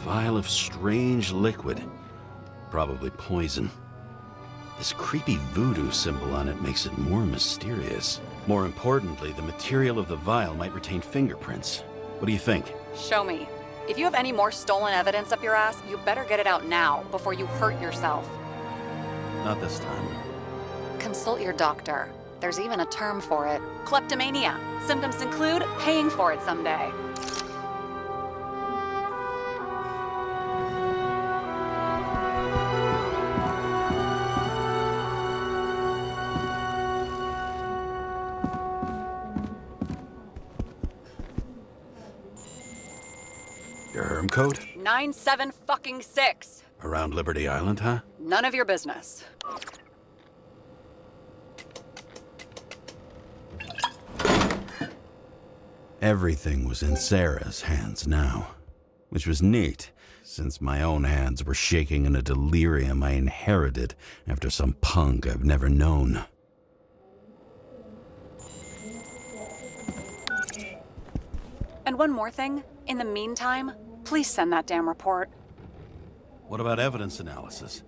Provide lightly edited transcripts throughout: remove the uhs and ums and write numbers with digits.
vial of strange liquid. Probably poison. This creepy voodoo symbol on it makes it more mysterious. More importantly, the material of the vial might retain fingerprints. What do you think? Show me. If you have any more stolen evidence up your ass, you better get it out now before you hurt yourself. Not this time. Consult your doctor. There's even a term for it. Kleptomania. Symptoms include paying for it someday. Your Herm code? 97-fucking-6. Around Liberty Island, huh? None of your business. Everything was in Sarah's hands now, which was neat, since my own hands were shaking in a delirium I inherited after some punk I've never known. And one more thing. In the meantime, please send that damn report. What about evidence analysis?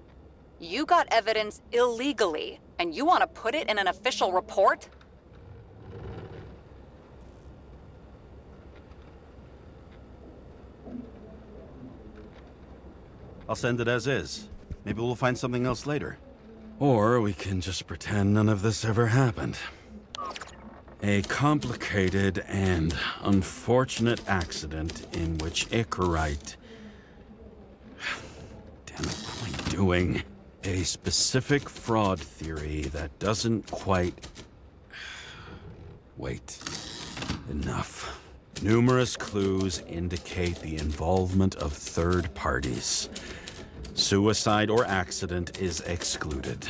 You got evidence illegally, and you want to put it in an official report? I'll send it as is. Maybe we'll find something else later. Or we can just pretend none of this ever happened. A complicated and unfortunate accident in which Icarite... Damn it, what am I doing? A specific fraud theory that doesn't quite... Wait. Enough. Numerous clues indicate the involvement of third parties. Suicide or accident is excluded.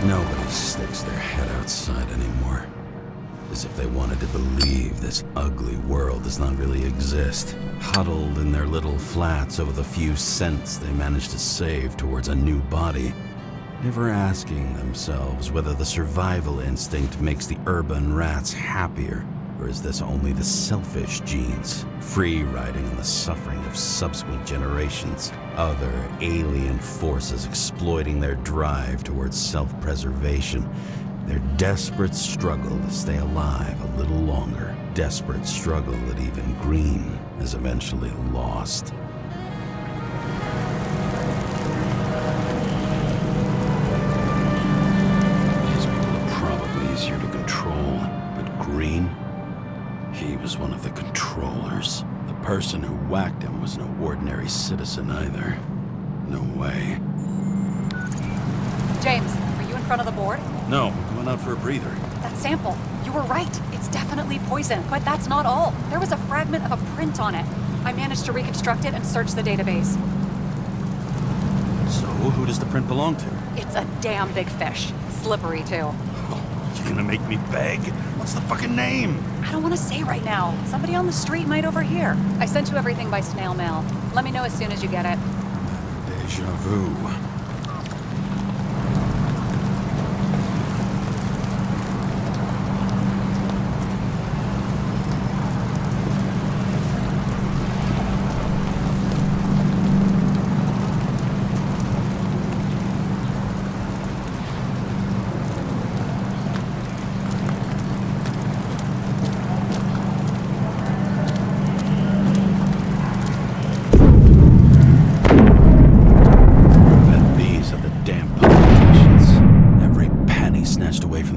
Nobody sticks their head outside anymore. As if they wanted to believe this ugly world does not really exist. Huddled in their little flats over the few cents they managed to save towards a new body. Never asking themselves whether the survival instinct makes the urban rats happier, or is this only the selfish genes, free riding in the suffering of subsequent generations, other alien forces exploiting their drive towards self-preservation, their desperate struggle to stay alive a little longer, desperate struggle that even Green has eventually lost. Easier to control, but Green, he was one of the controllers. The person who whacked him was no ordinary citizen either. No way. James, are you in front of the board? No, I went out for a breather. That sample. You were right. It's definitely poison, but that's not all. There was a fragment of a print on it. I managed to reconstruct it and search the database. So, who does the print belong to? It's a damn big fish. Slippery, too. You gonna make me beg? What's the fucking name? I don't want to say right now. Somebody on the street might overhear. I sent you everything by snail mail. Let me know as soon as you get it. Deja vu.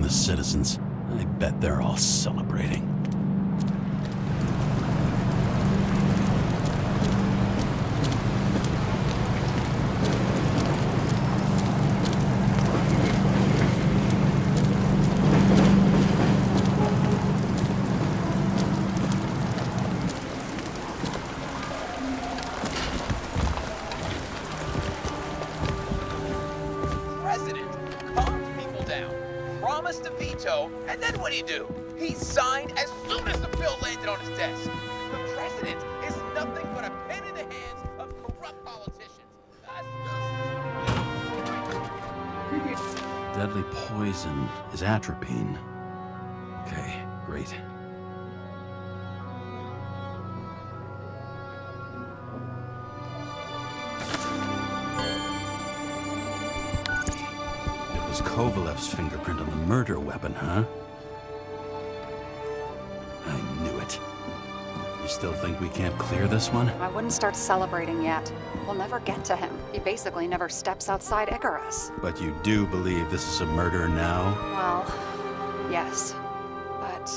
Citizens. I bet they're all celebrating. Promised a veto, and then what do? He signed as soon as the bill landed on his desk. The president is nothing but a pen in the hands of corrupt politicians. deadly poison is atropine. Okay, great. It was Kovalev's fingerprint on the murder weapon, huh? I knew it. You still think we can't clear this one? I wouldn't start celebrating yet. We'll never get to him. He basically never steps outside Icarus. But you do believe this is a murder now? Well, yes. But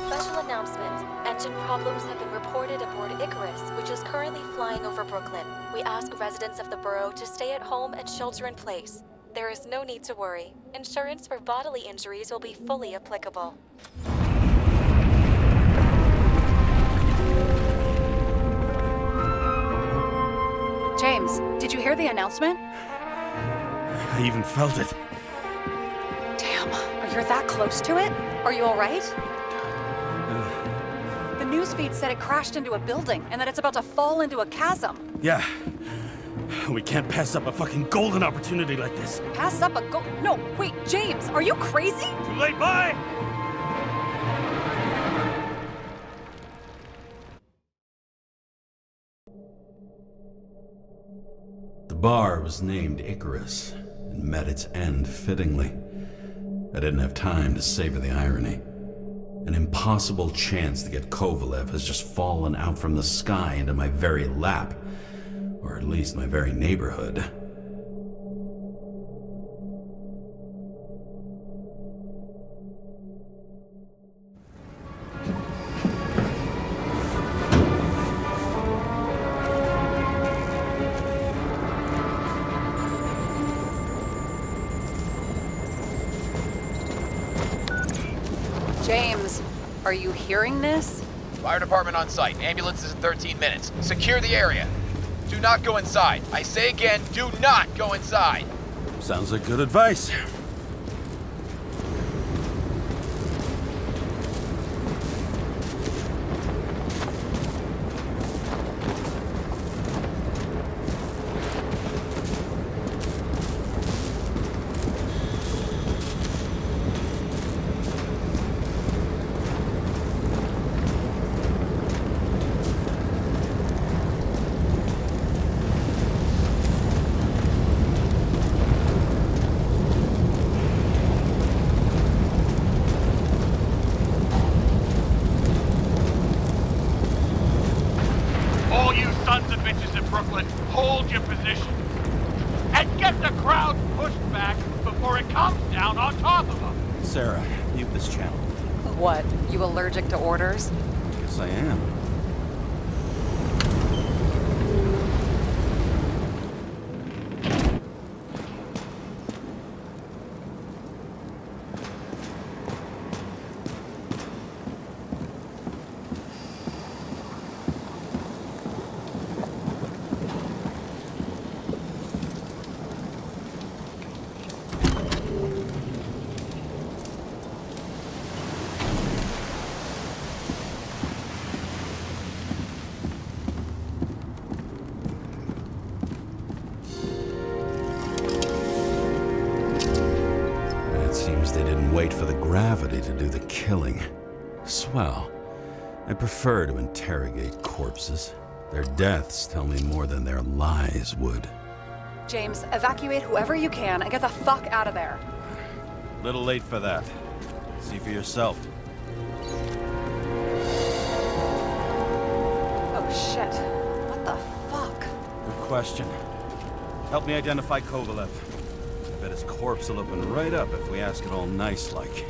Special announcement. Engine problems have been reported aboard Icarus, which is currently flying over Brooklyn. We ask residents of the borough to stay at home and shelter in place. There is no need to worry. Insurance for bodily injuries will be fully applicable. James, did you hear the announcement? I even felt it. Damn, you're that close to it? Are you all right? The newsfeed said it crashed into a building and that it's about to fall into a chasm. Yeah. We can't pass up a fucking golden opportunity like this. Pass up a No, wait, James, are you crazy? Too late, bye! The bar was named Icarus and met its end fittingly. I didn't have time to savor the irony. An impossible chance to get Kovalev has just fallen out from the sky into my very lap, or at least my very neighborhood. James, are you hearing this? Fire department on site. Ambulance is in 13 minutes. Secure the area. Do not go inside. I say again, do not go inside. Sounds like good advice. All you sons of bitches in Brooklyn, hold your position. And get the crowd pushed back before it comes down on top of them. Sarah, mute this channel. What, you allergic to orders? Yes, I am. They didn't wait for the gravity to do the killing. Swell. I prefer to interrogate corpses. Their deaths tell me more than their lies would. James, evacuate whoever you can and get the fuck out of there. Little late for that. See for yourself. Oh shit. What the fuck? Good question. Help me identify Kovalev. I bet his corpse will open right up if we ask it all nice-like.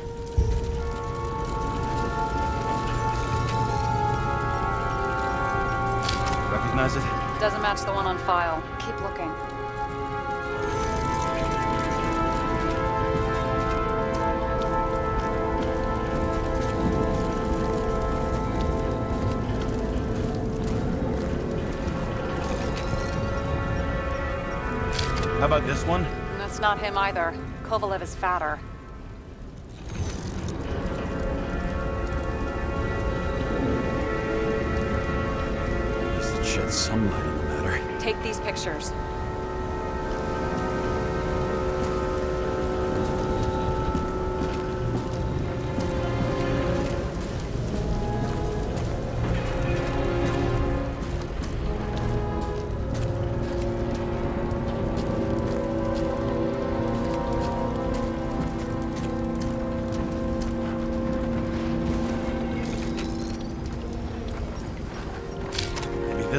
Recognize it? Doesn't match the one on file. Keep looking. How about this one? That's not him either. Kovalev is fatter. At least it sheds some light on the matter. Take these pictures.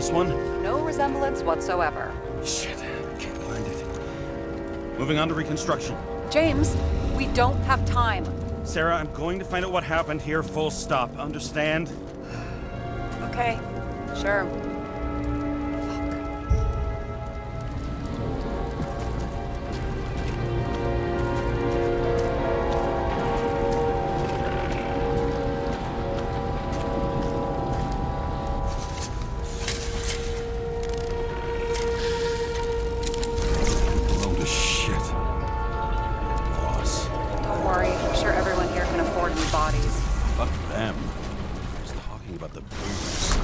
this one? No resemblance whatsoever. Shit, I can't find it. Moving on to reconstruction. James, we don't have time. Sarah, I'm going to find out what happened here, full stop. Understand? Okay, sure. Load of shit. Boss. Don't worry, I'm sure everyone here can afford new bodies. Fuck them. I was talking about the booze.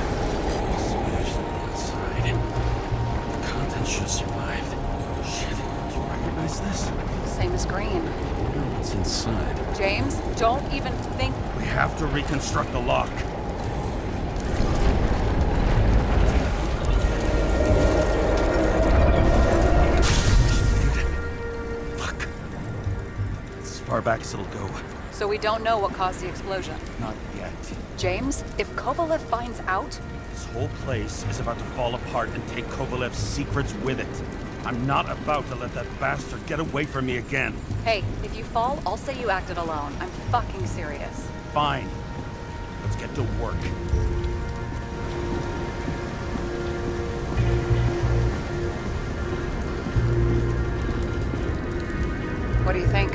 Smashed on the outside. The contents should have survived. Shit, do you recognize this? Same as green. What's inside? James, don't even think. We have to reconstruct the lock. Fuck. It's as far back as it'll go. So we don't know what caused the explosion. Not yet. James, if Kovalev finds out, This whole place is about to fall apart and take Kovalev's secrets with it. I'm not about to let that bastard get away from me again. hey, if you fall, I'll say you acted alone. I'm fucking serious. Fine. Let's get to work. What do you think?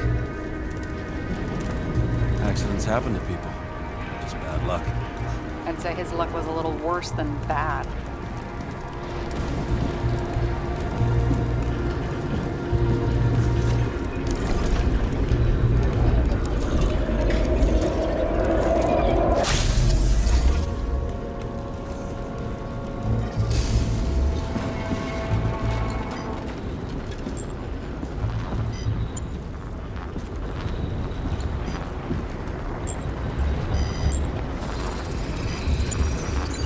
Accidents happen to people. Just bad luck. I'd say his luck was a little worse than bad.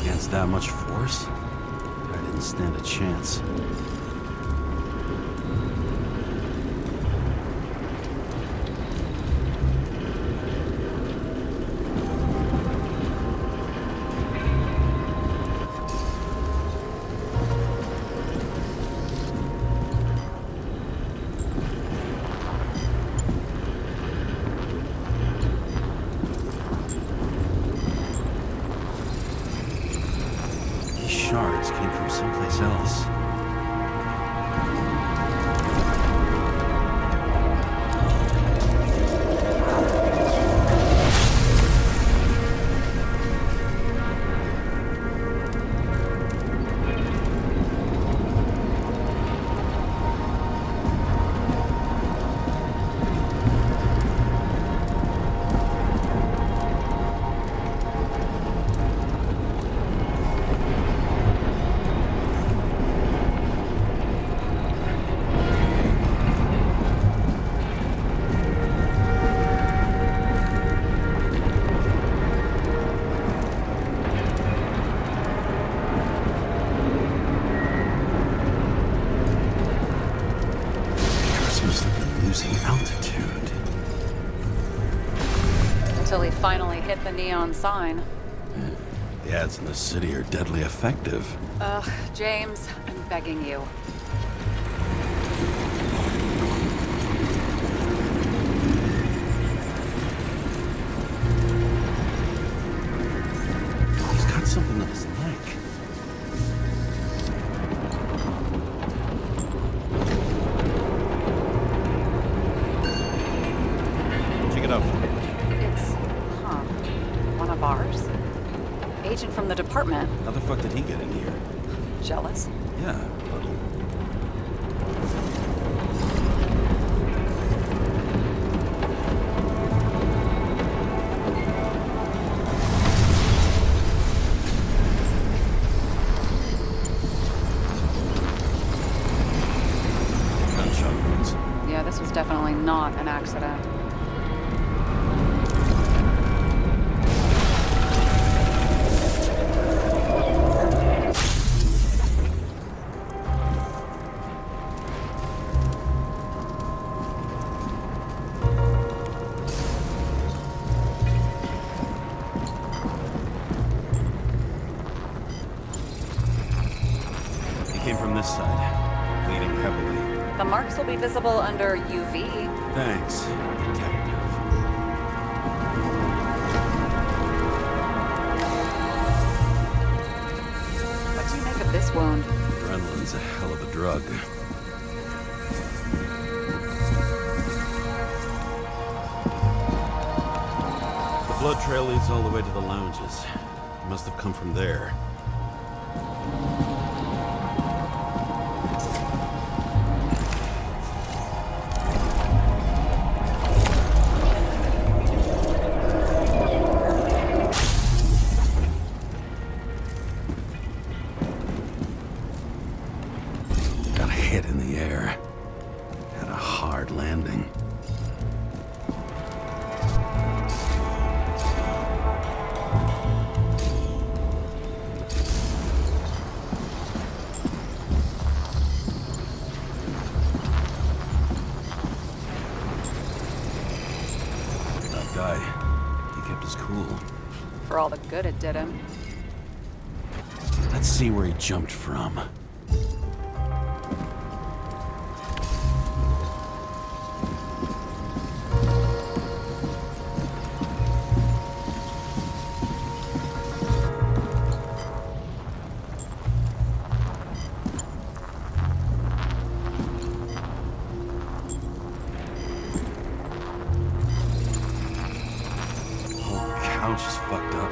Against that much force? I didn't stand a chance. These shards came from someplace else. Must have been losing altitude. Until he finally hit the neon sign. The ads in the city are deadly effective. Ugh, James, I'm begging you. out for me. It's, one of ours? Agent from the department. How the fuck did he get in here? Jealous? Yeah, a little. Gunshot wounds. Yeah, this was definitely not an accident. Came from this side, bleeding heavily. The marks will be visible under UV. Thanks, detective. What do you make of this wound? Adrenaline's a hell of a drug. The blood trail leads all the way to the lounges. It must have come from there. Got hit in the air. Had a hard landing. That guy, he kept his cool. For all the good it did him. Let's see where he jumped from. Whole couch is fucked up.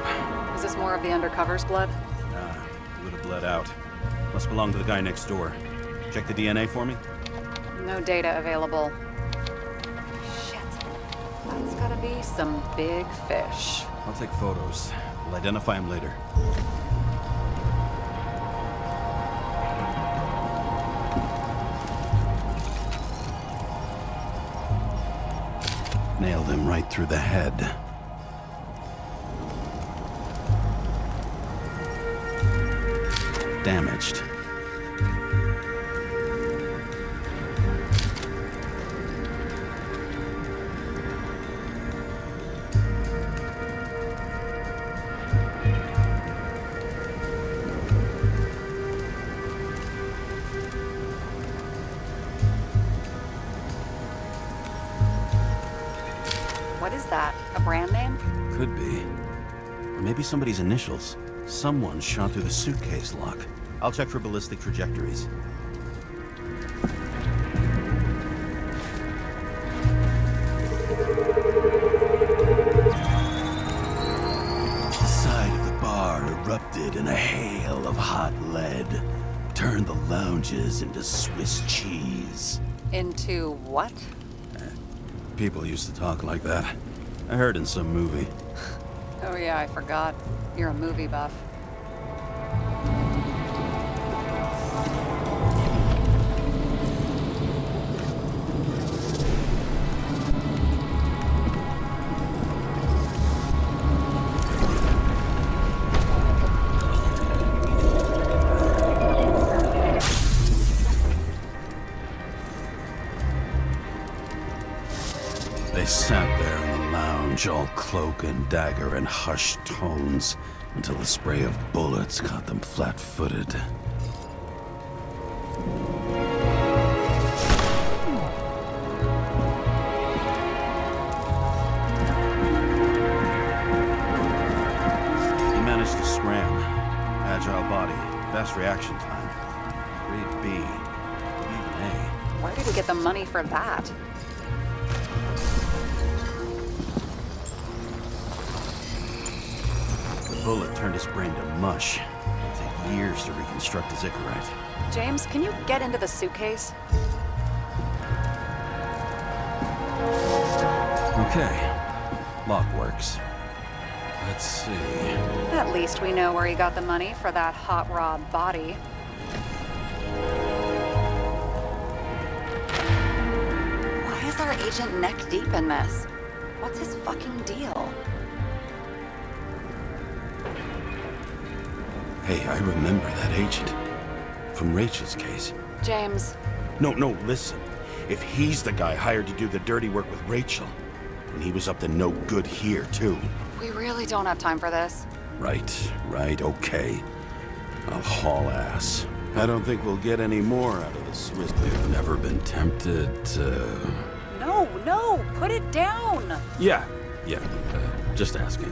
Is this more of the undercover's blood? Nah, he would have bled out. Must belong to the guy next door. Check the DNA for me? No data available. Shit. That's gotta be some big fish. I'll take photos. We'll identify him later. Nailed him right through the head. Damaged. What is that? A brand name? Could be. Or maybe somebody's initials. Someone shot through the suitcase lock. I'll check for ballistic trajectories. The side of the bar erupted in a hail of hot lead. Turned the lounges into Swiss cheese. Into what? People used to talk like that. I heard in some movie. Oh yeah, I forgot. You're a movie buff. They sat there in the lounge, all cloak and dagger and hushed tones, until the spray of bullets caught them flat-footed. He managed to scram. Agile body, fast reaction time. Grade B. Maybe even A. Where did he get the money for that? bullet turned his brain to mush. It'll take years to reconstruct his Icarite. James, can you get into the suitcase? Okay. Lock works. Let's see. At least we know where he got the money for that hot rod body. Why is our agent neck deep in this? What's his fucking deal? Hey, I remember that agent. From Rachel's case. James, No, listen. If he's the guy hired to do the dirty work with Rachel, and he was up to no good here, too. we really don't have time for this. Right, okay. I'll haul ass. I don't think we'll get any more out of the Swiss. We've never been tempted to... No, put it down! Yeah, just asking.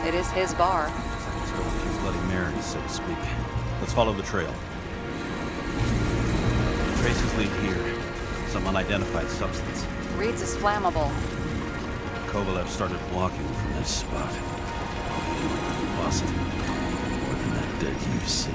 It is his bar. Let's go with his Bloody Marys, so to speak. Let's follow the trail. Traces lead here. Some unidentified substance. Reed's is flammable. Kovalev started walking from This spot. Bust. More than that dead you see.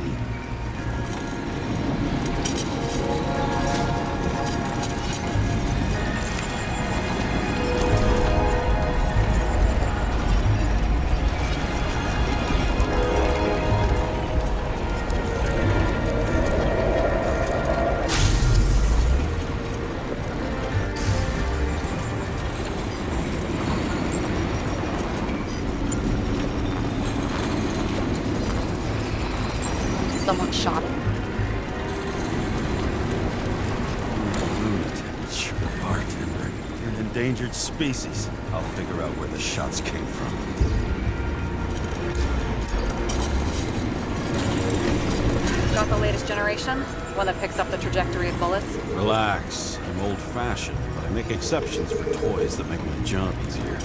Someone shot him. Lunatic, sure bartender. You're an endangered species. I'll figure out where the shots came from. Got the latest generation? One that picks up the trajectory of bullets? Relax. I'm old-fashioned, but I make exceptions for toys that make my job easier.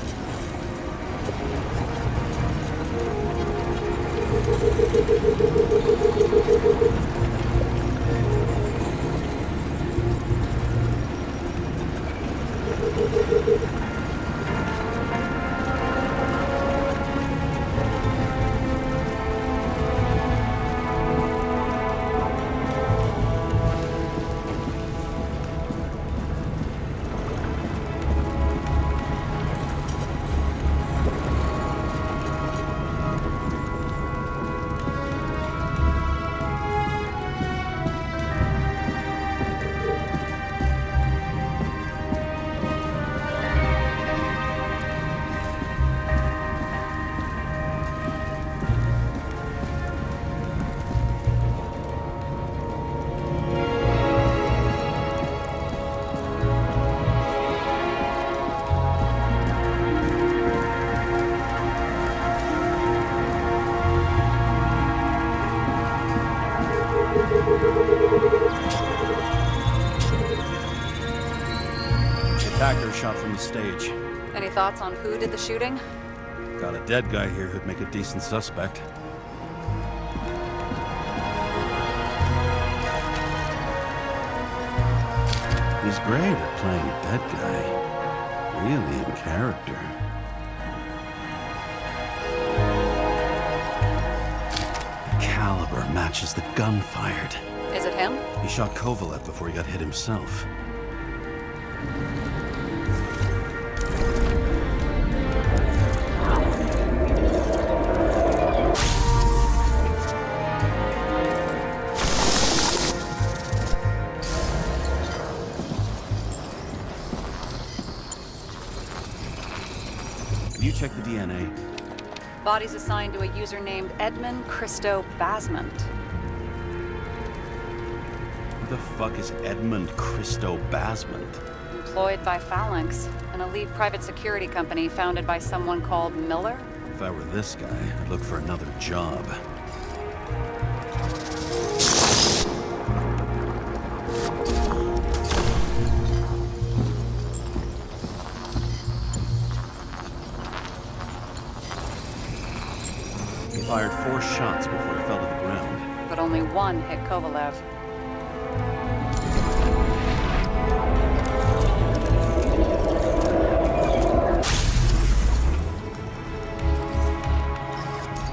The attacker shot from the stage. Any thoughts on who did the shooting? Got a dead guy here who'd make a decent suspect. He's great at playing a dead guy. Really in character. The caliber matches the gun fired. Is it him? He shot Kovalev before he got hit himself. You check the DNA. Body's assigned to a user named Edmund Christo Basment. Who the fuck is Edmund Christo Basment? Employed by Phalanx, an elite private security company founded by someone called Miller. If I were this guy, I'd look for another job. He fired 4 shots before he fell to the ground. But only one hit Kovalev.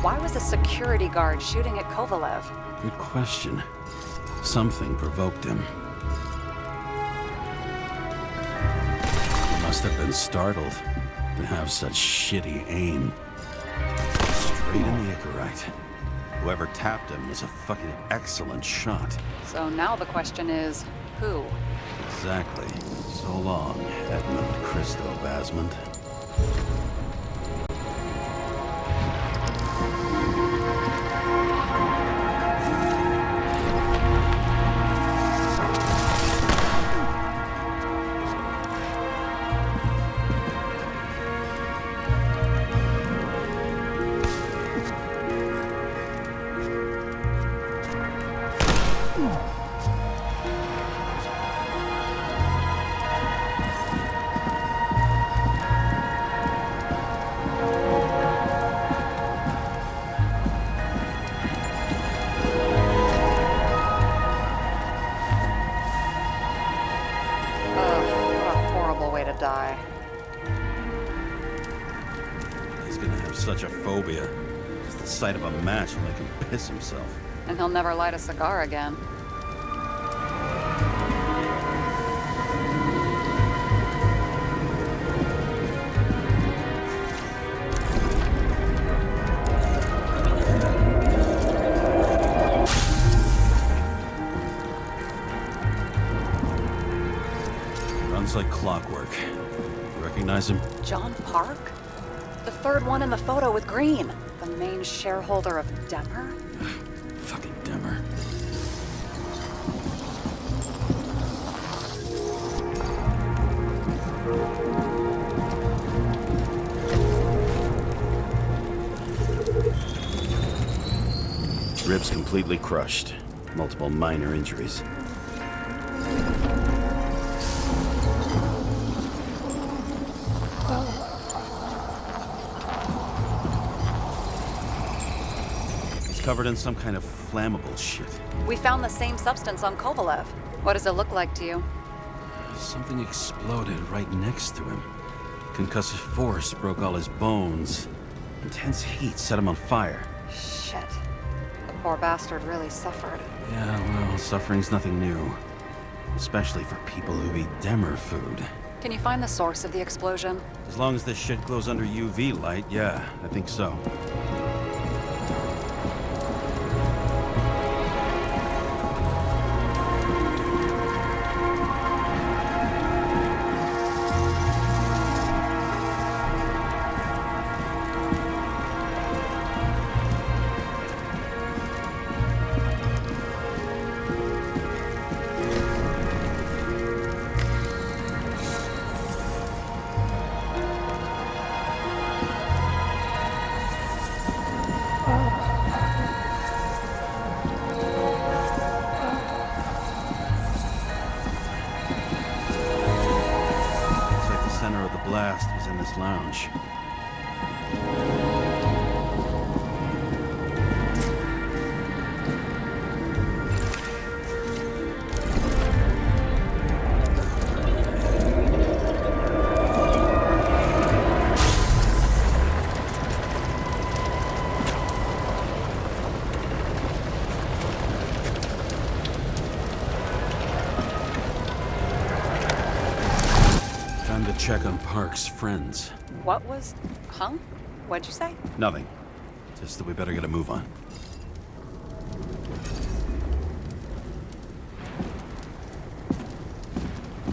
Why was a security guard shooting at Kovalev? Good question. Something provoked him. He must have been startled to have such shitty aim. Straight in the Icarite. Whoever tapped him was a fucking excellent shot. So now the question is, who? Exactly. So long, Edmund Christo Basment. Die. He's gonna have such a phobia. Just the sight of a match will make him piss himself. And he'll never light a cigar again. Runs like clockwork. You recognize him? John Park? The third one in the photo with Green. The main shareholder of Demmer? Fucking Demmer. Ribs completely crushed. Multiple minor injuries. Covered in some kind of flammable shit. We found the same substance on Kovalev. What does it look like to you? Something exploded right next to him. Concussive force broke all his bones. Intense heat set him on fire. Shit. The poor bastard really suffered. Yeah, well, suffering's nothing new. Especially for people who eat Demmer food. Can you find the source of the explosion? As long as this shit glows under UV light, yeah, I think so. Blast was in this lounge. check on Park's friends. What was... Huh? What'd you say? Nothing. Just that we better get a move on.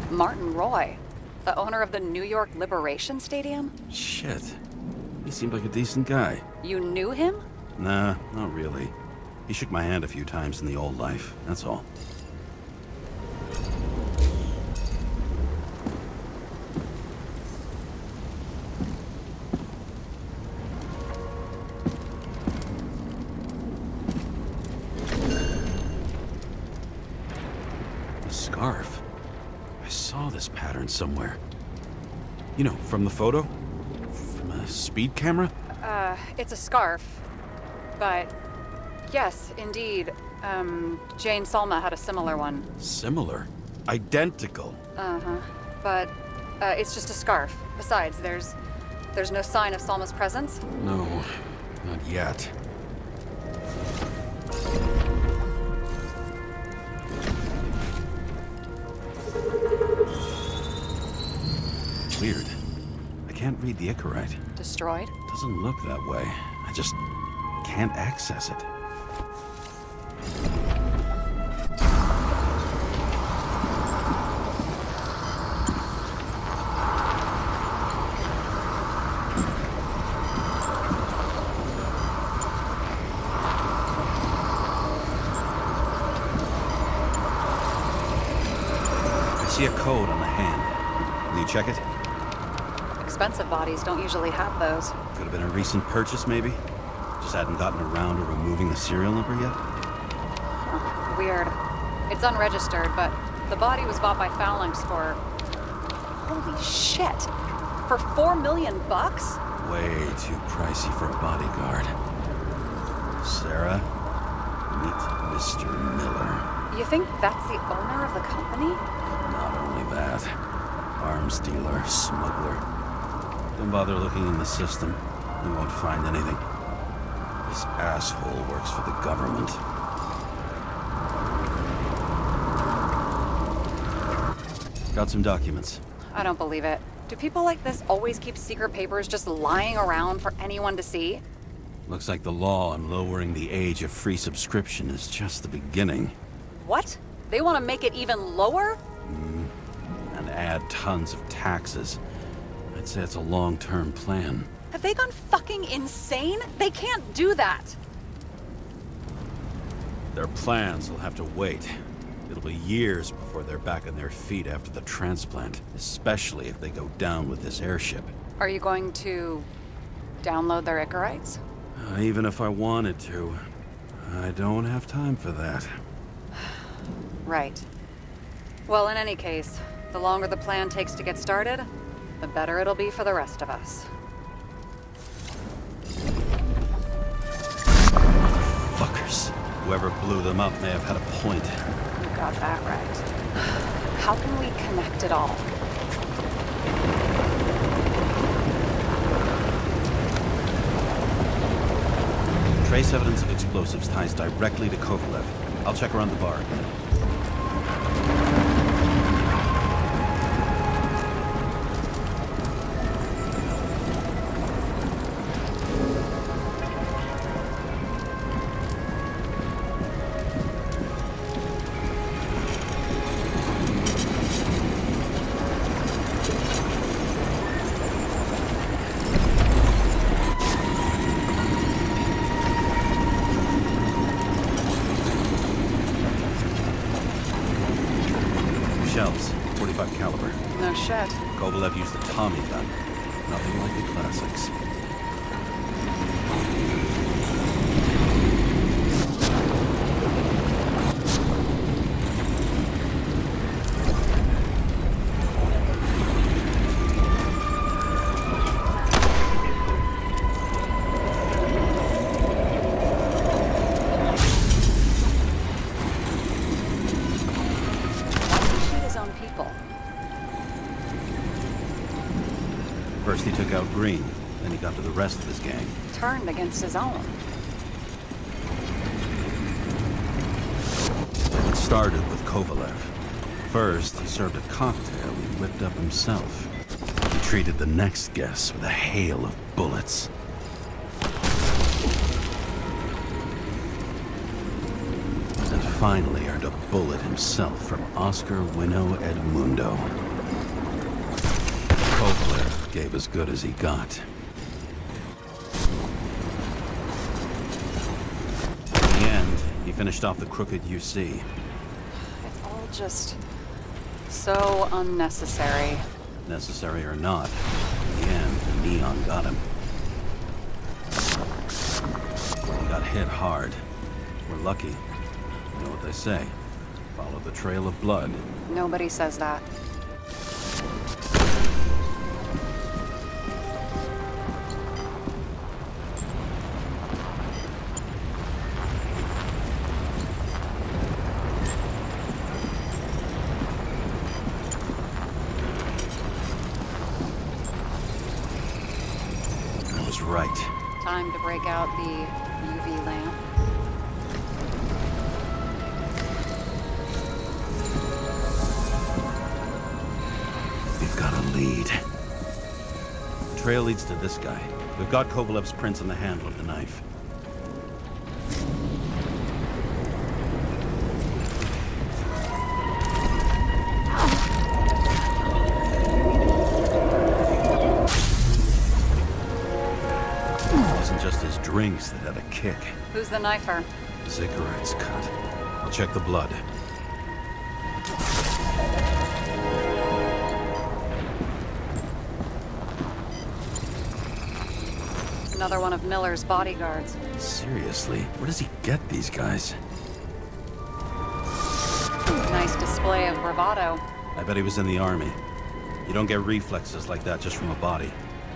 Martin Roy, the owner of the New York Liberation Stadium? Shit. He seemed like a decent guy. You knew him? Nah, not really. He shook my hand a few times in the old life, that's all. A scarf. I saw this pattern somewhere. You know, from the photo? From a speed camera? It's a scarf. But, yes, indeed. Jane Salma had a similar one. Similar. Identical. But, it's just a scarf. Besides, there's no sign of Salma's presence. No, not yet. Weird. I can't read the Icarite. Destroyed? Doesn't look that way. I just can't access it. I see a code on the hand. Will you check it? Expensive bodies don't usually have those. Could have been a recent purchase, maybe? Just hadn't gotten around to removing the serial number yet? Weird. It's unregistered, but the body was bought by Phalanx for... Holy shit! For $4 million bucks? Way too pricey for a bodyguard. Sarah, meet Mr. Miller. You think that's the owner of the company? Not only that, arms dealer, smuggler. Don't bother looking in the system. You won't find anything. This asshole works for the government. Got some documents. I don't believe it. Do people like this always keep secret papers just lying around for anyone to see? Looks like the law on lowering the age of free subscription is just the beginning. What? They want to make it even lower? And add tons of taxes. I'd say it's a long-term plan. Have they gone fucking insane? They can't do that! Their plans will have to wait. It'll be years before they're back on their feet after the transplant, especially if they go down with this airship. Are you going to download their Icarites? Even if I wanted to, I don't have time for that. Right. Well, in any case, the longer the plan takes to get started, the better it'll be for the rest of us. Fuckers. Whoever blew them up may have had a point. You got that right. How can we connect it all? Trace evidence of explosives ties directly to Kovalev. I'll check around the bar again. Shells, 45 caliber. No shit. Kovalev used a Tommy gun. Nothing like the classics. First he took out Green, then he got to the rest of his gang. Turned against his own. It started with Kovalev. First, he served a cocktail he whipped up himself. treated the next guest with a hail of bullets. And finally earned a bullet himself from Oscar Winnow Edmundo. Kovalev gave as good as he got. In the end, he finished off the crooked UC. It's all just so unnecessary. Necessary or not, in the end, the Neon got him. He got hit hard. We're lucky. You know what they say. Follow the trail of blood. Nobody says that. I was right. Time to break out the UV lamp. We've got a lead. The trail leads to this guy. We've got Kovalev's prints on the handle of the knife. It wasn't just his drinks that had a kick. Who's the knifer? Ziggurat's cut. I'll check the blood. Another one of Miller's bodyguards. Seriously, where does he get these guys? Nice display of bravado. I bet he was in the army. You don't get reflexes like that just from a body.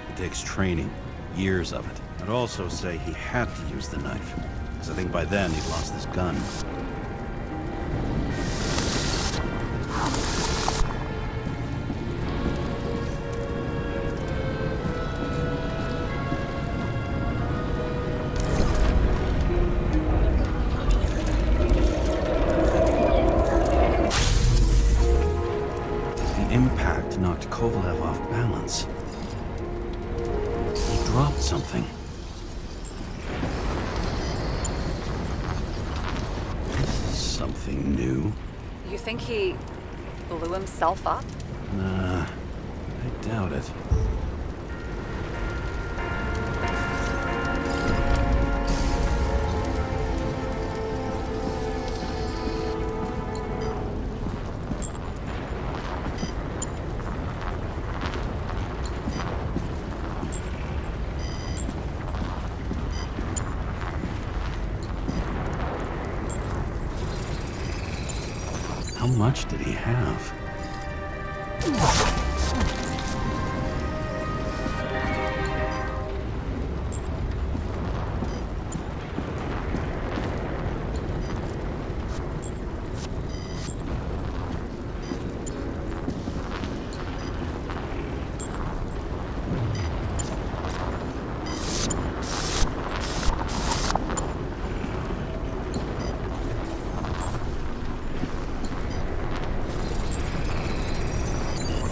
It takes training, years of it. I'd also say he had to use the knife, because I think by then he'd lost his gun. The impact knocked Kovalev off balance. He dropped something. This is something new. You think he blew himself up? Nah, I doubt it. How much did he have?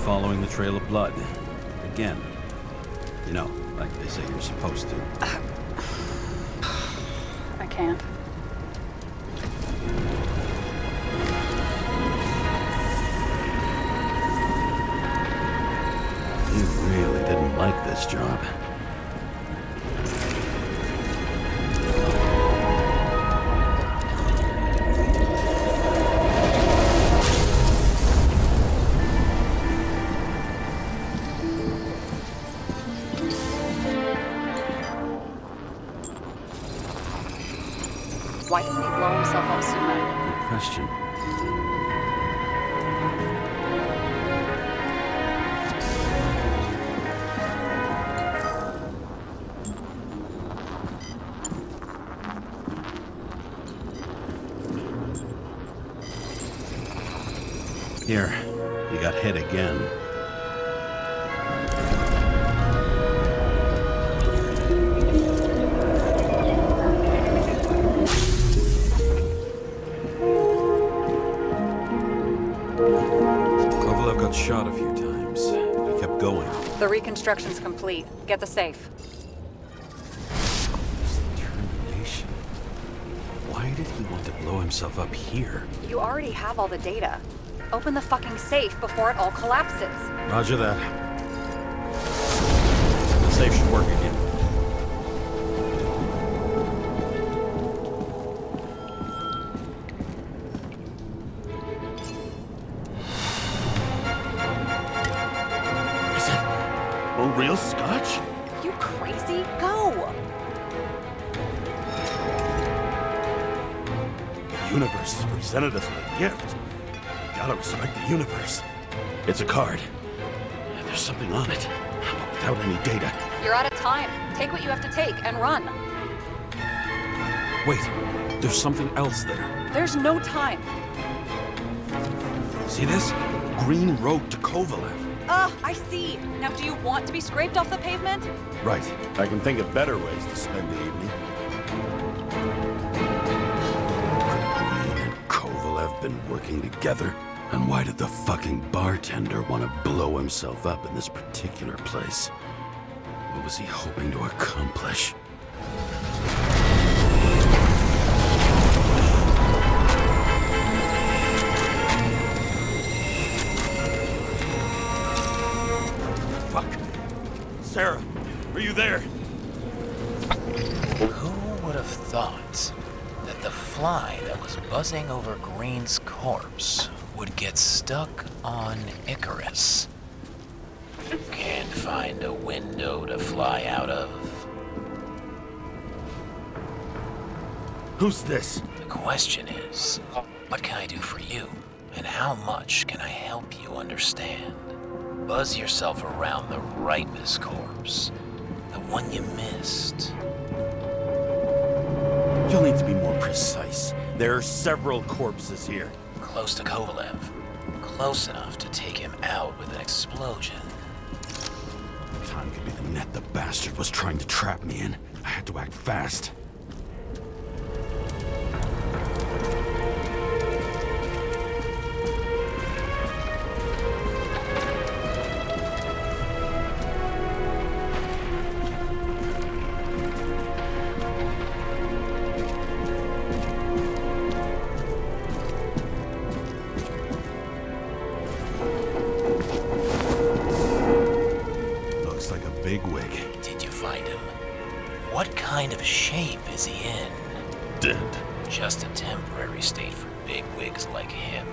Following the trail of blood. Again. You know, like they say you're supposed to. I can't. You really didn't like this job. Why didn't he blow himself up sooner? Good question. Here, you got hit again. Kovalev got shot a few times, but he kept going? The reconstruction's complete. Get the safe. This determination. Why did he want to blow himself up here? You already have all the data. Open the fucking safe before it all collapses. Roger that. The safe should work again. Is it a real scotch? You crazy? Go! The universe has presented us with a gift. Gotta respect the universe. It's a card. There's something on it, but without any data. You're out of time. Take what you have to take and run. Wait, there's something else there. There's no time. See this? Green Road to Kovalev. I see. Now do you want to be scraped off the pavement? Right. I can think of better ways to spend the evening. Green and Kovalev been working together. And why did the fucking bartender want to blow himself up in this particular place? What was he hoping to accomplish? Fuck. Sarah, are you there? Who would have thought that the fly that was buzzing over Green's corpse would get stuck on Icarus? Can't find a window to fly out of. Who's this? The question is, what can I do for you? And how much can I help you understand? Buzz yourself around the Ripus corpse, the one you missed. You'll need to be more precise. There are several corpses here. Close to Kovalev. Close enough to take him out with an explosion. Time could be the net the bastard was trying to trap me in. I had to act fast. Bigwig. Did you find him? What kind of shape is he in? Dead. Just a temporary state for bigwigs like him,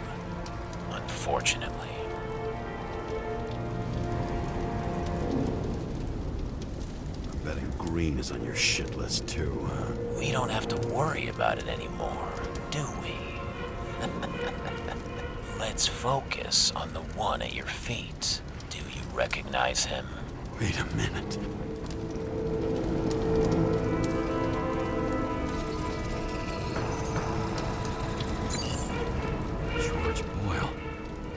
unfortunately. I'm betting Green is on your shit list too, huh? We don't have to worry about it anymore, do we? Let's focus on the one at your feet. Do you recognize him? Wait a minute. George Boyle,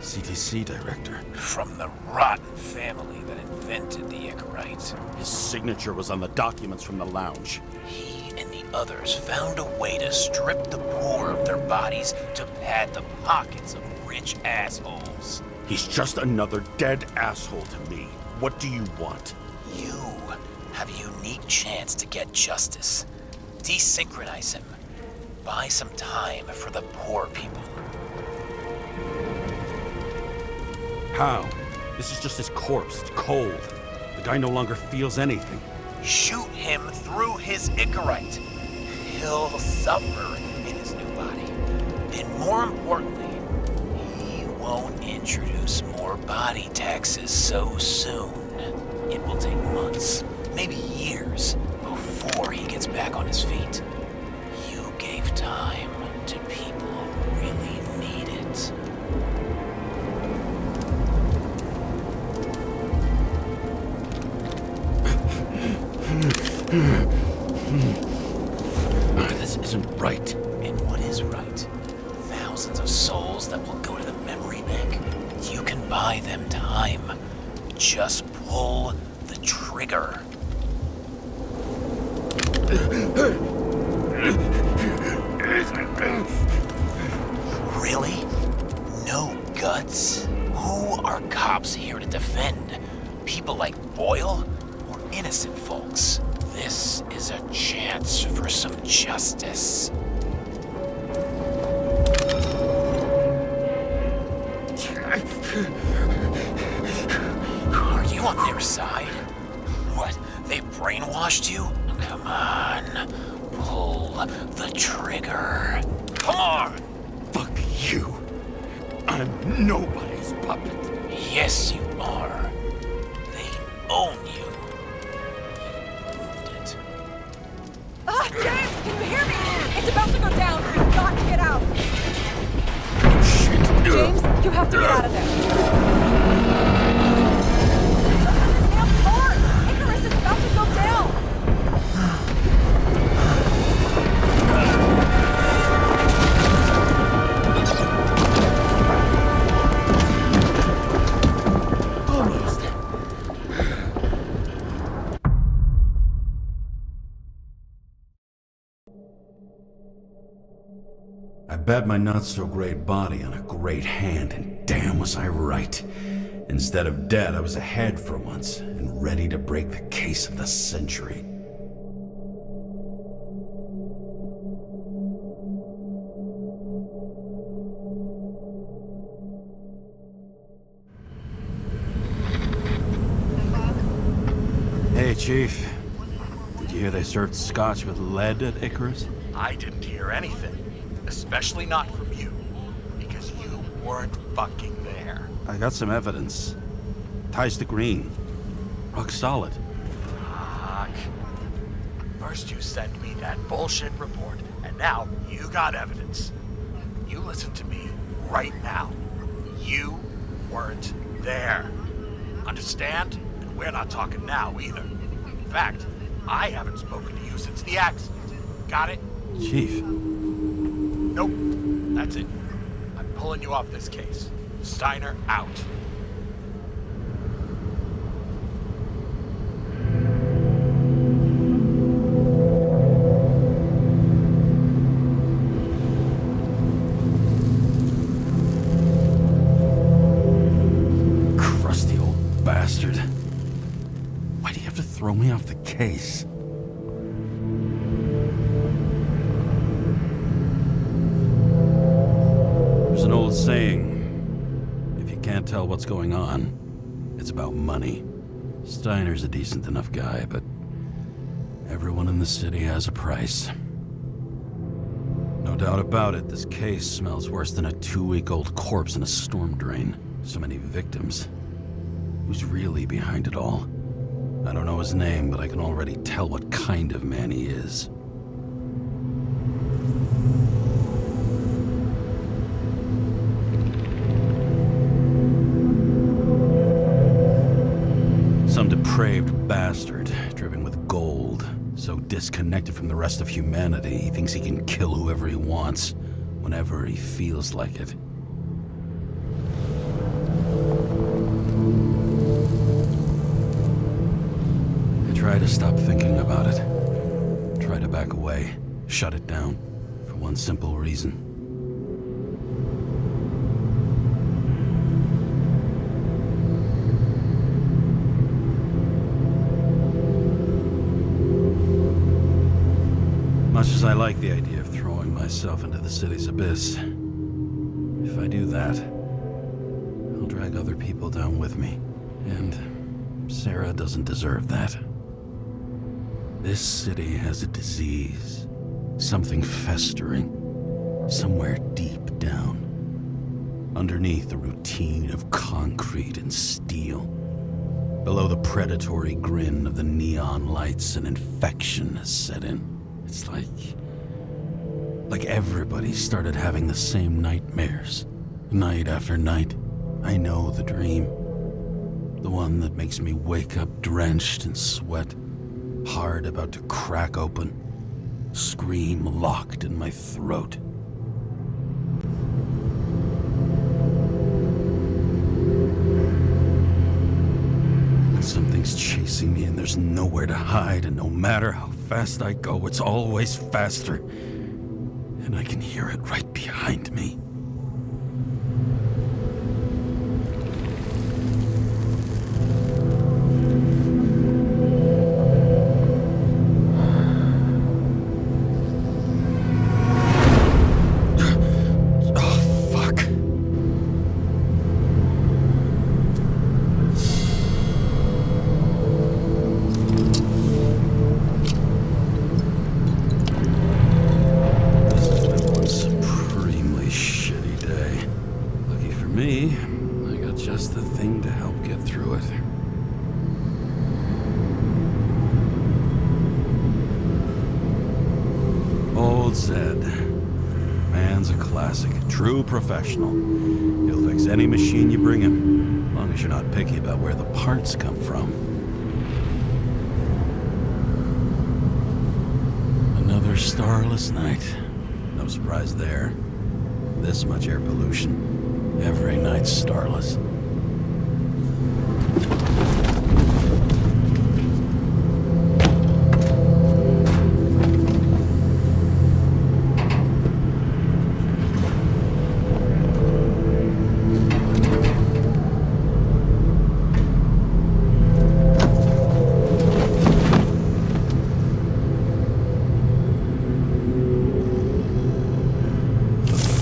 CTC director. From the rotten family that invented the Icarite. His signature was on the documents from the lounge. He and the others found a way to strip the poor of their bodies to pad the pockets of rich assholes. He's just another dead asshole to me. What do you want? You have a unique chance to get justice. Desynchronize him. Buy some time for the poor people. How? This is just his corpse. It's cold. The guy no longer feels anything. Shoot him through his Icarite. He'll suffer in his new body. And more importantly, he won't introduce more body taxes so soon. It will take months, maybe years, before he gets back on his feet. You gave time to people who really need it. This isn't right. And what is right? Thousands of souls that will go to the memory bank. You can buy them time. Just pull the trigger. Really? No guts? Who are cops here to defend? People like Boyle or innocent folks. This is a chance for some justice. Are you on their side? What, they brainwashed you? Come on, pull the trigger. Come on! Fuck you. I'm nobody's puppet. Yes, you are. They own you. You moved it. Ah, James, can you hear me? It's about to go down. You've got to get out. Shit. James, you have to get out of there. Damn Lord! Icarus is about to go down. Almost. I bet my not-so-great body on a great hand, and damn was I right. Instead of dead, I was ahead for once, and ready to break the case of the century. Hey, Chief. Did you hear they served scotch with lead at Icarus? I didn't hear anything. Especially not from you. Because you weren't fucking there. I got some evidence. Ties to Green. Rock solid. Fuck. First you sent me that bullshit report, and now you got evidence. You listen to me right now. You weren't there. Understand? And we're not talking now either. In fact, I haven't spoken to you since the accident. Got it? Chief. Nope. That's it. I'm pulling you off this case. Steiner out. Crusty old bastard. Why do you have to throw me off the case? There's an old saying, if you can't tell what's going on, it's about money. Steiner's a decent enough guy, but everyone in the city has a price. No doubt about it, this case smells worse than a 2-week-old corpse in a storm drain. So many victims. Who's really behind it all? I don't know his name, but I can already tell what kind of man he is. Some depraved bastard, driven with gold, so disconnected from the rest of humanity, he thinks he can kill whoever he wants, whenever he feels like it. I try to stop thinking about it. Try to back away, shut it down, for one simple reason. Much as I like the idea of throwing myself into the city's abyss, if I do that, I'll drag other people down with me. And Sarah doesn't deserve that. This city has a disease, something festering, somewhere deep down, underneath the routine of concrete and steel. Below the predatory grin of the neon lights, an infection has set in. It's like everybody started having the same nightmares, night after night. I know the dream. The one that makes me wake up drenched in sweat, heart about to crack open, scream locked in my throat. When something's chasing me and there's nowhere to hide, and no matter how fast I go, it's always faster. And I can hear it right behind me. me, I got just the thing to help get through it. Old Zed. Man's a classic. True professional. He'll fix any machine you bring him, as long as you're not picky about where the parts come from. Another starless night. No surprise there. This much air pollution. Every night's starless.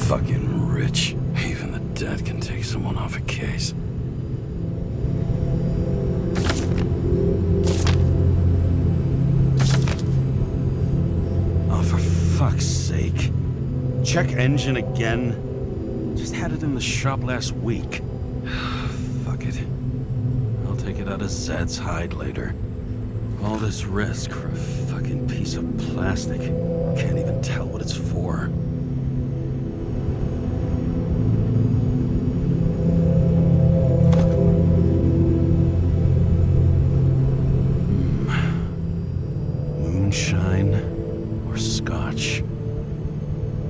Fucking rich. Even the dead can take someone off a case. Oh, for fuck's sake. Check engine again. Just had it in the shop last week. Fuck it. I'll take it out of Zed's hide later. All this risk for a fucking piece of plastic. Can't even tell what it's for. Moonshine or scotch?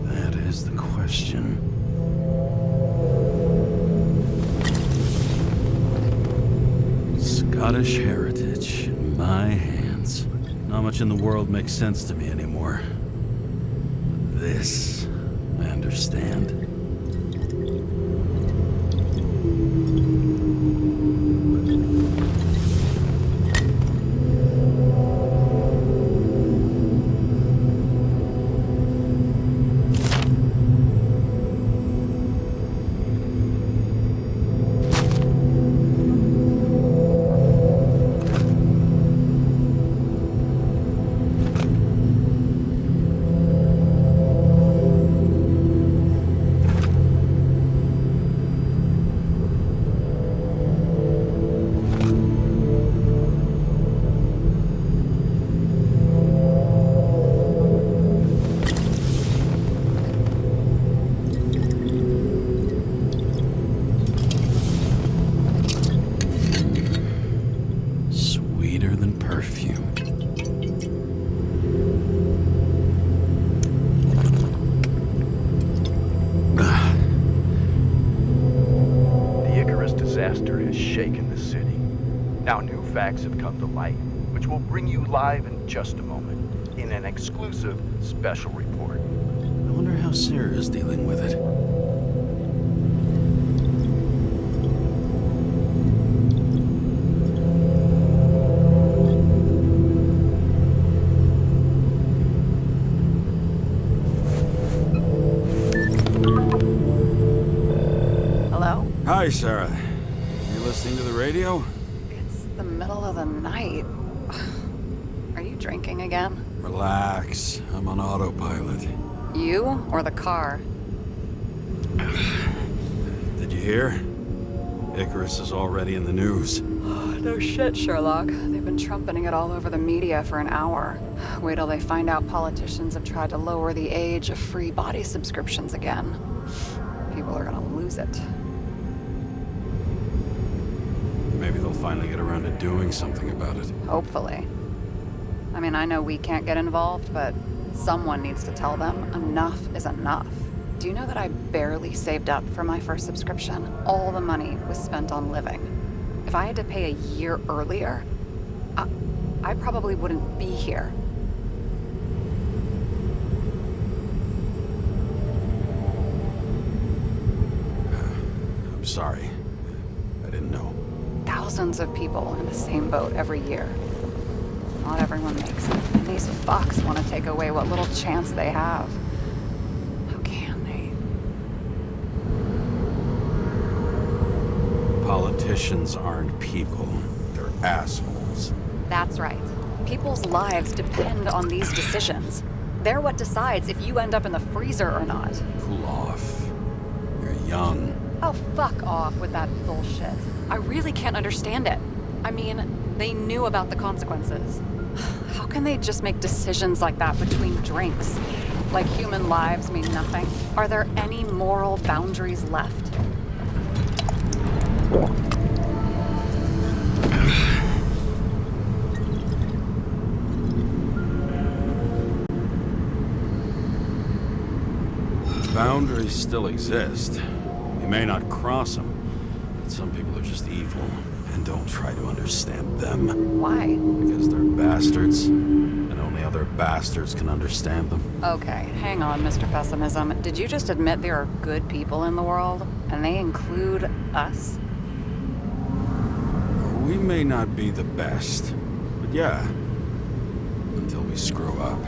That is the question. Scottish heritage in my hands. Not much in the world makes sense to me anymore. This, I understand. Sweeter than perfume. The Icarus disaster has shaken the city. Now new facts have come to light, which we'll bring you live in just a moment, in an exclusive special report. I wonder how Sarah is dealing with it. Hello? Hi, Sarah. You listening to the radio? It's the middle of the night. Are you drinking again? Relax. I'm on autopilot. You or the car? Did you hear? Icarus is already in the news. No shit, Sherlock. They've been trumpeting it all over the media for an hour. Wait till they find out politicians have tried to lower the age of free body subscriptions again. People are gonna lose it. Maybe they'll finally get around to doing something about it. Hopefully. I mean, I know we can't get involved, but someone needs to tell them enough is enough. Do you know that I barely saved up for my first subscription? All the money was spent on living. If I had to pay a year earlier, I probably wouldn't be here. I'm sorry. I didn't know. Thousands of people in the same boat every year. Not everyone makes it. And these fucks want to take away what little chance they have. How can they? Politicians aren't people. They're assholes. That's right. People's lives depend on these decisions. They're what decides if you end up in the freezer or not. Cool off. You're young. Oh, fuck off with that bullshit. I really can't understand it. I mean, they knew about the consequences. How can they just make decisions like that between drinks? Like human lives mean nothing? Are there any moral boundaries left? Boundaries still exist. You may not cross them, but some people are just evil, and don't try to understand them. Why? Because they're bastards, and only other bastards can understand them. Okay, hang on, Mr. Pessimism. Did you just admit there are good people in the world? And they include us? We may not be the best, but yeah, until we screw up.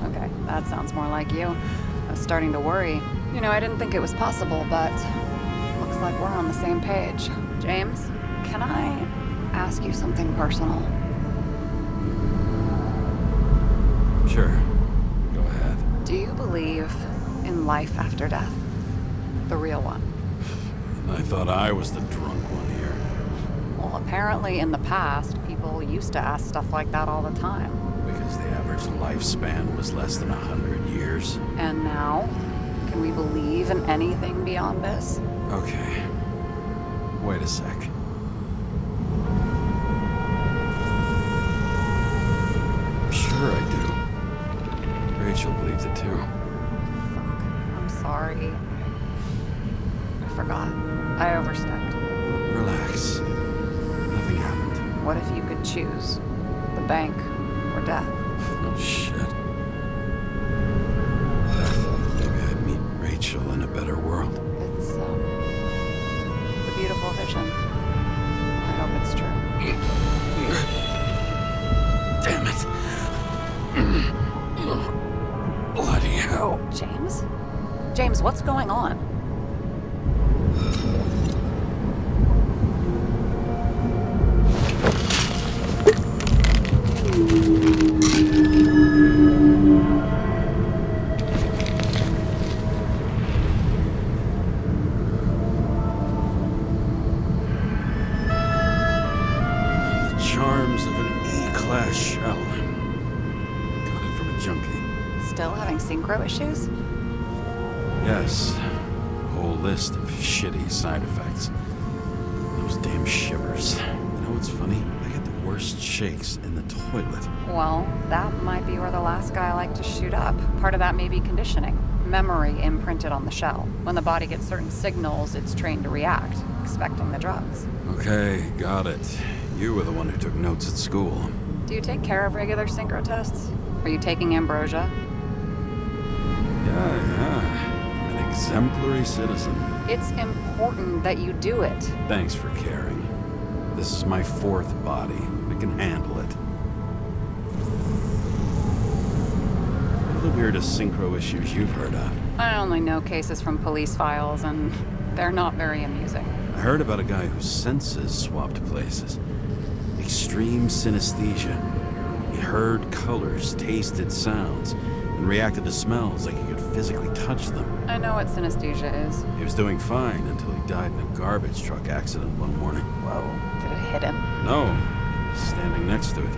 Okay, that sounds more like you. I was starting to worry. You know, I didn't think it was possible, but looks like we're on the same page. James, can I ask you something personal? Sure, go ahead. Do you believe in life after death? The real one? I thought I was the drunk one here. Well, apparently in the past, people used to ask stuff like that all the time. Because the average lifespan was less than 100 years. And now? Can we believe in anything beyond this? Okay. Wait a sec. Sure I do. Rachel believes it too. Fuck. I'm sorry. I forgot. I overstepped. Relax. Nothing happened. What if you could choose? The bank or death? Oh, shit. I thought maybe I'd meet Rachel in a better world. It's a beautiful vision. I hope it's true. Damn it. Bloody hell. James? James, what's going on? Charms of an E-class shell. Got it from a junkie. Still having synchro issues? Yes. A whole list of shitty side effects. Those damn shivers. You know what's funny? I get the worst shakes in the toilet. Well, that might be where the last guy liked to shoot up. Part of that may be conditioning. Memory imprinted on the shell. When the body gets certain signals, it's trained to react, expecting the drugs. Okay, got it. You were the one who took notes at school. Do you take care of regular synchro tests? Are you taking ambrosia? Yeah. An exemplary citizen. It's important that you do it. Thanks for caring. This is my fourth body. I can handle it. What are the weirdest synchro issues you've heard of? I only know cases from police files, and they're not very amusing. I heard about a guy whose senses swapped places. Extreme synesthesia. He heard colors, tasted sounds, and reacted to smells like he could physically touch them. I know what synesthesia is. He was doing fine until he died in a garbage truck accident one morning. Whoa, did it hit him? No, he was standing next to it.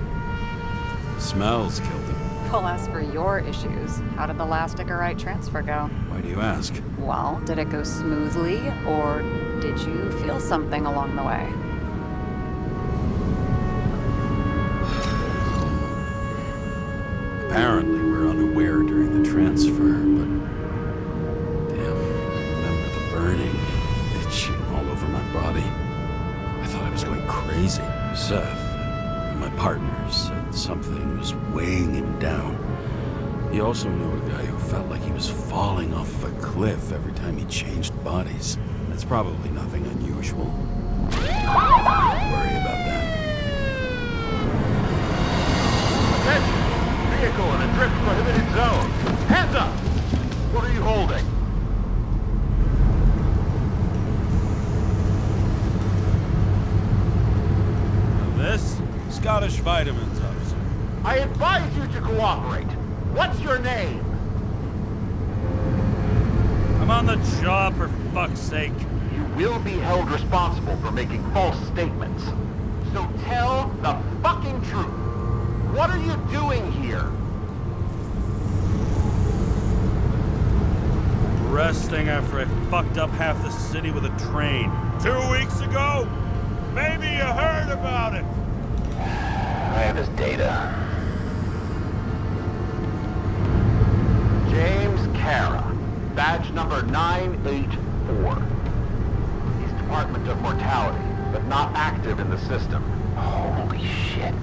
The smells killed him. Well, as for your issues, how did the last Icarite transfer go? Why do you ask? Well, did it go smoothly, or did you feel something along the way? Apparently, we're unaware during the transfer, but damn, I remember the burning and itching all over my body. I thought I was going crazy. Seth, my partner, said something was weighing him down. He also knew a guy who felt like he was falling off of a cliff every time he changed bodies. That's probably nothing unusual. Don't worry about that. Attention! Vehicle in a drift prohibited zone. Hands up! What are you holding? This? Scottish Vitamins, officer. I advise you to cooperate. What's your name? I'm on the job, for fuck's sake. you will be held responsible for making false statements. So tell the fucking truth. What are you doing here? Resting after I fucked up half the city with a train. 2 weeks ago? Maybe you heard about it. I have his data. James Kara, badge number 984. He's Department of Mortality, but not active in the system. Holy shit.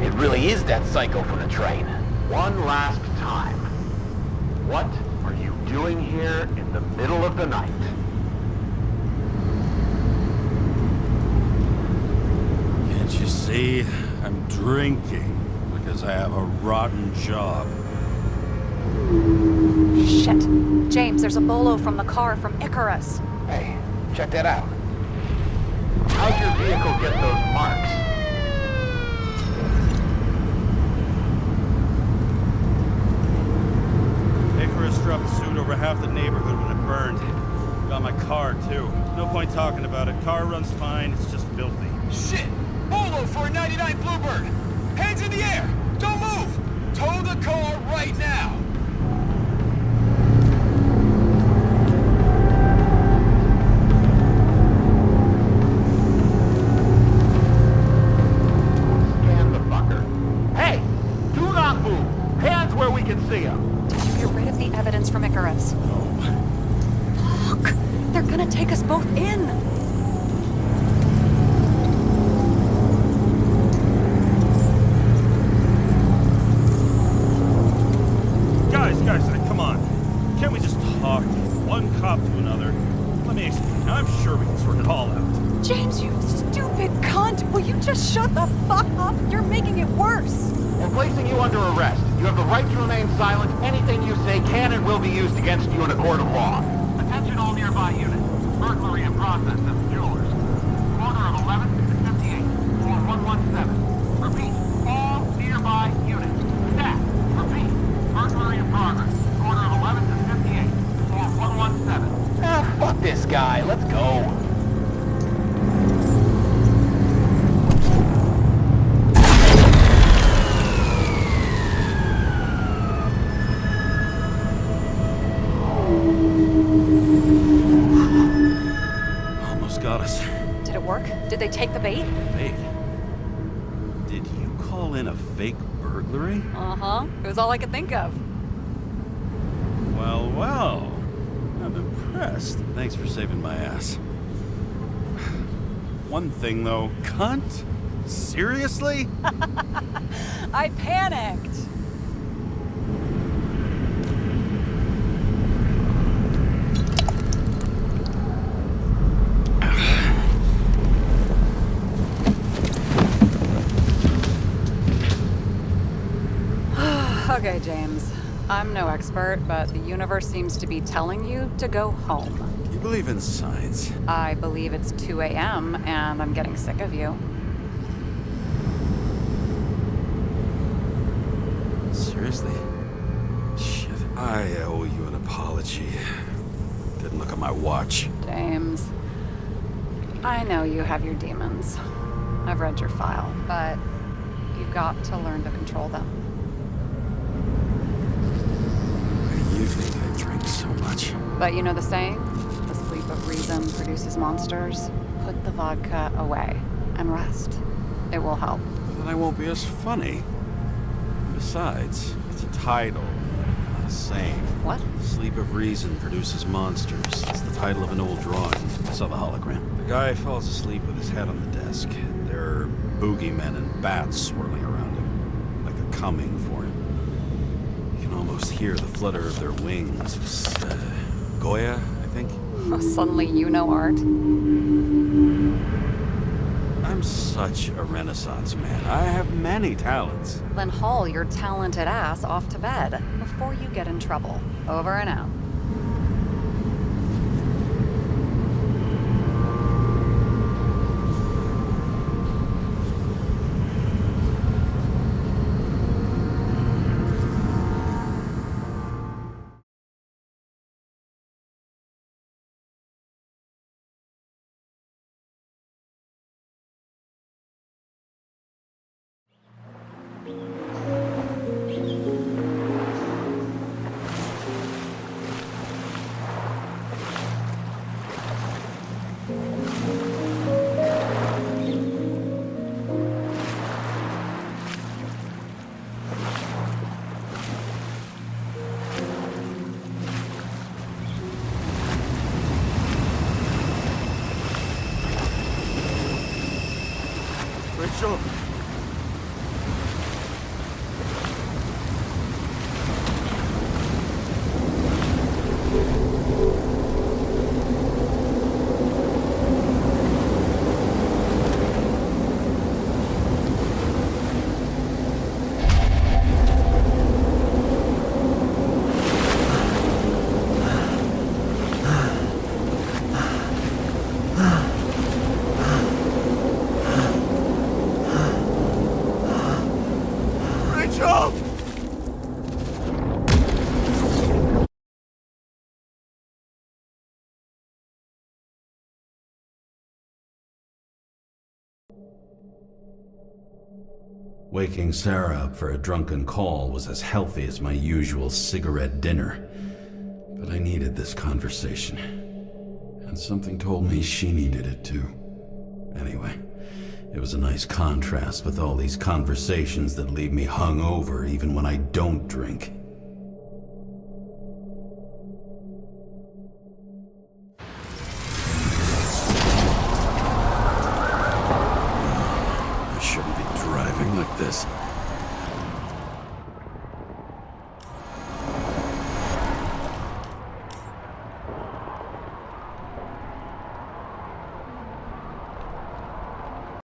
It really is that psycho from the train. One last time. What are you doing here in the middle of the night? Can't you see? I'm drinking because I have a rotten job. Shit. James, there's a bolo from the car from Icarus. Hey, check that out. How'd your vehicle get those marks? Icarus dropped suit over half the neighborhood when it burned. Got my car, too. No point talking about it. Car runs fine, it's just filthy. Shit! Bolo for a 99 Bluebird! Hands in the air! Don't move! Tow the car right now! Scan the fucker. Hey! Do not move! Hands where we can see him! Did you get rid of the evidence from Icarus? Fuck! They're gonna take us both in! Guys, come on. Can't we just talk? One cop to another. Let me explain. I'm sure we can sort it all out. James, you stupid cunt! Will you just shut the fuck up? You're making it worse! We're placing you under arrest. You have the right to remain silent. Anything you say can and will be used against you in a court of law. Attention all nearby units. Burglary in process of jewelers. Corner of 11th and 58. Floor 117. Repeat. All nearby units. Staff. Repeat. Burglary in progress. Corner of 11th and 58. Floor 117. Ah, fuck this guy. Let's go. Almost got us. Did it work? Did they take the bait? Fake? Did you call in a fake burglary? Uh-huh. It was all I could think of. Well, well. I'm impressed. Thanks for saving my ass. One thing, though. Cunt? Seriously? I panicked. Okay, James. I'm no expert, but the universe seems to be telling you to go home. You believe in science? I believe it's 2 a.m. and I'm getting sick of you. Seriously? Shit, I owe you an apology. Didn't look at my watch. James, I know you have your demons. I've read your file, but you've got to learn to control them. You think I drink so much? But you know the saying? The sleep of reason produces monsters. Put the vodka away and rest. It will help. Then I won't be as funny. Besides, it's a title, not a saying. What? Sleep of Reason produces monsters. It's the title of an old drawing. I saw the hologram. The guy falls asleep with his head on the desk. There are boogeymen and bats swirling around him, like they're coming for him. You can almost hear the flutter of their wings. It's, Goya, I think. Oh, suddenly you know art. I'm such a Renaissance man. I have many talents. Then haul your talented ass off to bed before you get in trouble. Over and out. Rachel! Rachel! Waking Sarah up for a drunken call was as healthy as my usual cigarette dinner. But I needed this conversation. And something told me she needed it too. Anyway, it was a nice contrast with all these conversations that leave me hungover even when I don't drink. I shouldn't be driving like this.